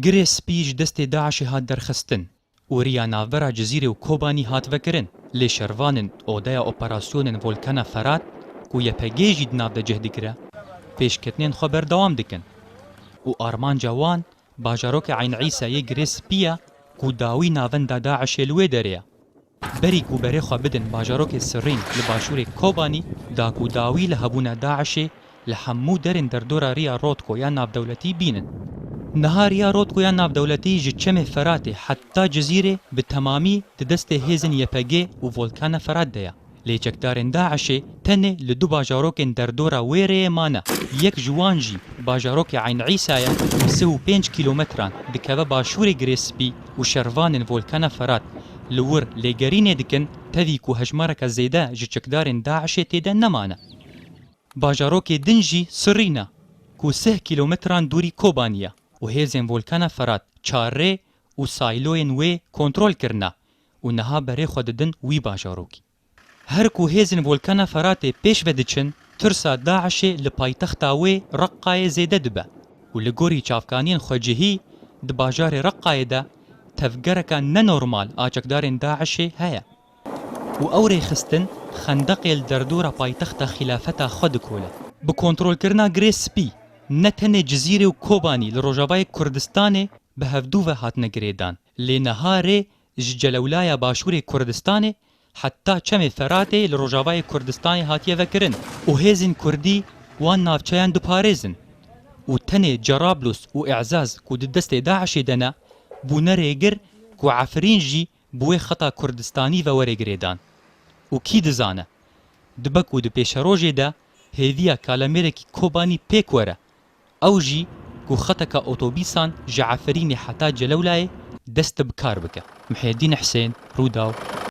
گرێ سپیش دەستێ داعشی هات دەرخستن و رییا ناوبەرا جزیرە و کۆبانی هاتڤەکردن لێ شەروانن ئۆدەیا ئۆپەراسیۆنên ڤۆلکانە فەرات و یەپەگێژی ناودە جەهدیگرە پێشکەتنێن خۆ بەردەوام دکن و ئارمانجا وان باژارۆکە عین عیسایە گرێ سپیە و داوی ناڤەندا داعشێ لوێ دەرەیە بەریک و بەرێ خوا بدن باژارۆکێ سڕین لە باشوورێ کۆبانی داک و داوی لە هەبوونە داعشێ لە هەموو دەرێن دەردۆرا ریا ڕۆتکۆ یان ناودەوڵەتی بینن نهار یا رۆتکۆ یان ناودەوڵەتی ji çemê Feratê heta cizîrê bi temamî di destê hêzên yepegê û volkana Ferat de ye lê çekdarên Daişê tenê li du bajarokên derdora wê rêyê mane yek ji wan jî bajarokê Ayn Îsa ye 35 kîlometran dikeve başûrê Girêspî û şervanên volkana Ferat li wir lêgerînê dikin tevî ku hejmareka zêde ji çekdarên Daişê têde nemane bajarokê din jî Sirîn e ku 3 kîlometran dûrî Kobanî ye û hêzên volkana Ferat çarrê û sayloyên wê kontrol kirine û niha berê xwe didin wî bajarokî her ku hêzên volkana Feratê pêş ve diçin tirsa Daişê li paytexta wê Reqqayê zêde dibe û li gorî çavkaniyên xwecihî di bajarê Reqqayê de tevgereka nenormal a çekdarên Daişê heye û ew rê xistin xendeqê li derdora paytexta xîlafeta xwe dikole bi kontrolkirina Girê Spî ne tenê cizîrê û Kobanî li Rojavayê Kurdistanê bi hevdû ve hatine girêdan lê neharê ji celewlaya başûrê Kurdistanê heta çemê Feratê li Rojavayê Kurdistanê hatiye vekirin û hêzên Kurdî wan navçeyan diparêzin û tenê Cerablus û E'zaz ku di destê Daişê de ne bûne rêgir ku Efrîn jî bi wê xeta Kurdistanî ve were girêdan û kî dizane dibe ku di pêşerojê de hêviya kalemêrekî Kobanî pêk were ew jî ku xeteka otobîsan ji Efrînê heta Celewlayê dest bi kar bike. Muhyiddin Hüseyin, Rûdaw.